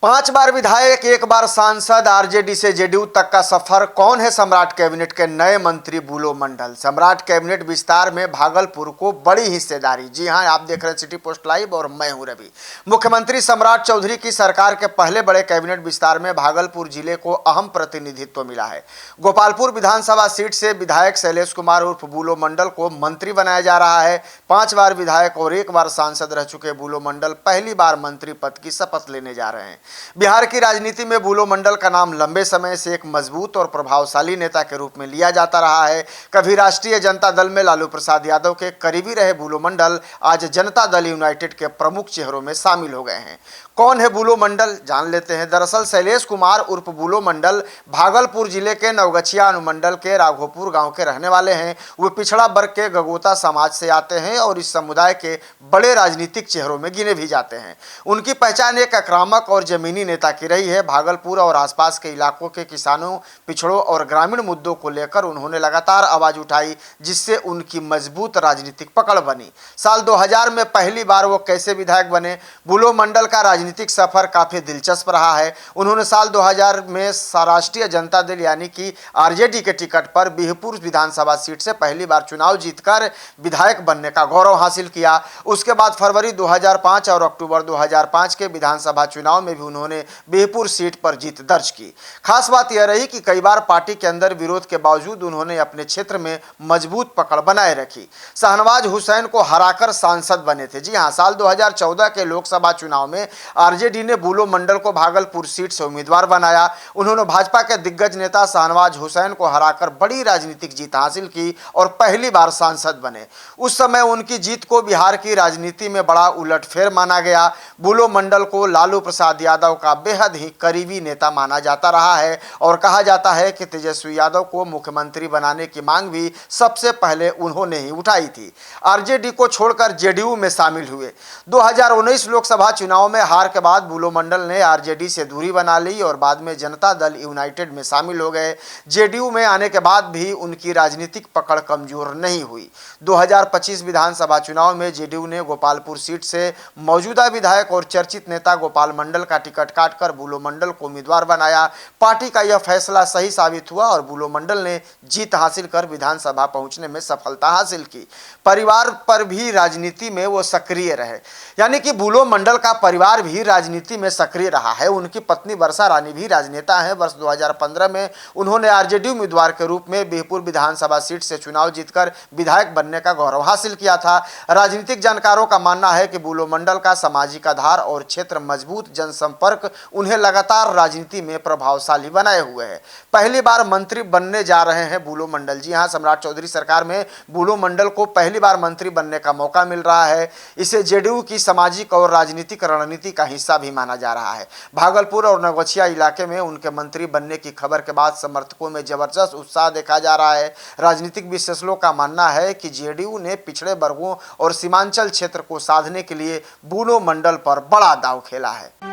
5 बार विधायक, 1 बार सांसद, आरजेडी से जेडीयू तक का सफर। कौन है सम्राट कैबिनेट के नए मंत्री बुलो मंडल? सम्राट कैबिनेट विस्तार में भागलपुर को बड़ी हिस्सेदारी। जी हां, आप देख रहे हैं सिटी पोस्ट लाइव और मैं हूं रवि। मुख्यमंत्री सम्राट चौधरी की सरकार के पहले बड़े कैबिनेट विस्तार में भागलपुर जिले को अहम प्रतिनिधित्व मिला है। गोपालपुर विधानसभा सीट से विधायक शैलेश कुमार उर्फ बुलो मंडल को मंत्री बनाया जा रहा है। 5 बार विधायक और 1 बार सांसद रह चुके बुलो मंडल पहली बार मंत्री पद की शपथ लेने जा रहे हैं। बिहार की राजनीति में बुलो मंडल का नाम लंबे समय से एक मजबूत और प्रभावशाली नेता के रूप में लिया जाता रहा है। कभी राष्ट्रीय जनता दल में लालू प्रसाद यादव के करीबी रहे बुलो मंडल आज जनता दल यूनाइटेड के प्रमुख चेहरों में शामिल हो गए हैं। कौन है बुलो मंडल, जान लेते हैं। दरअसल शैलेश कुमार उर्फ बुलो मंडल भागलपुर जिले के नवगछिया अनुमंडल के राघोपुर गांव के रहने वाले हैं। वे पिछड़ा वर्ग के गगोता समाज से आते हैं और इस समुदाय के बड़े राजनीतिक चेहरों में गिने भी जाते हैं। उनकी पहचान एक आक्रामक और जमीनी नेता की रही है। भागलपुर और आसपास के इलाकों के किसानों, पिछड़ों और ग्रामीण मुद्दों को लेकर उन्होंने लगातार आवाज उठाई, जिससे उनकी मजबूत राजनीतिक पकड़ बनी। साल 2000 में पहली बार वो कैसे विधायक बने? बुलो मंडल का राजनीतिक सफर काफी दिलचस्प रहा है। उन्होंने साल 2000 में राष्ट्रीय जनता दल यानी कि आरजेडी के टिकट पर बिहपुर विधानसभा सीट से पहली बार चुनाव जीतकर विधायक बनने का गौरव हासिल किया। उसके बाद फरवरी 2005 और अक्टूबर 2005 के विधानसभा चुनाव में भी उन्होंने बिहपुर सीट पर जीत दर्ज की। खास बात यह रही कि कई बार पार्टी के अंदर विरोध के बावजूद उन्होंने अपने क्षेत्र में मजबूत पकड़ बनाए रखी। शाहनवाज हुसैन को हराकर सांसद बने थे। जी हां, साल 2014 के लोकसभा चुनाव में आरजेडी ने बुलो मंडल को भागलपुर सीट से उम्मीदवार बनाया। उन्होंने भाजपा के दिग्गज नेता शाहनवाज हुसैन को हराकर बड़ी राजनीतिक जीत हासिल की और पहली बार सांसद बने। उस समय उनकी जीत को बिहार की राजनीति में बड़ा उलटफेर माना गया। बुलो मंडल को लालू प्रसाद यादव का बेहद ही करीबी नेता माना जाता रहा है और कहा जाता है कि तेजस्वी यादव को मुख्यमंत्री बनाने की मांग भी सबसे पहले उन्होंने ही उठाई थी। आरजेडी को छोड़कर जेडीयू में शामिल हुए। 2019 लोकसभा चुनाव में हार के बाद बुलो मंडल ने आरजेडी से दूरी बना ली और बाद में जनता दल यूनाइटेड में शामिल हो गए। जेडीयू में आने के बाद भी उनकी राजनीतिक पकड़ कमजोर नहीं हुई। 2025 विधानसभा चुनाव में जेडीयू ने गोपालपुर सीट से मौजूदा विधायक और चर्चित नेता गोपाल मंडल का टिकट काटकर बुलो मंडल को उम्मीदवार बनाया। पार्टी का यह फैसला सही साबित हुआ और बुलो मंडल ने जीत हासिल कर विधानसभा पहुंचने में सफलता हासिल की। परिवार पर भी राजनीति में वो सक्रिय रहे, यानी कि बुलो मंडल का परिवार भी राजनीति में सक्रिय रहा है। उनकी पत्नी वर्षा रानी भी राजनेता हैं। वर्ष 2015 में उन्होंने आरजेडी उम्मीदवार के रूप में बिहपुर विधानसभा सीट से चुनाव जीतकर विधायक बनने का गौरव हासिल किया था। राजनीतिक जानकारों का मानना है कि बुलो मंडल का सामाजिक आधार और क्षेत्र मजबूत जनसंपर्क उन्हें लगातार राजनीति में प्रभावशाली बनाए हुए है। पहली बार मंत्री बनने जा रहे हैं बुलो मंडल। जी हां, सम्राट चौधरी सरकार में बुलो मंडल को पहली बार मंत्री बनने का मौका मिल रहा है। इसे जेडीयू की सामाजिक और राजनीतिक रणनीति का हिस्सा भी माना जा रहा है। भागलपुर और नवगछिया इलाके में उनके मंत्री बनने की खबर के बाद समर्थकों में जबरदस्त उत्साह देखा जा रहा है। राजनीतिक विश्लेषकों का मानना है कि जेडीयू ने पिछड़े वर्गों और सीमांचल क्षेत्र को साधने के लिए बुलो मंडल पर बड़ा दांव खेला है।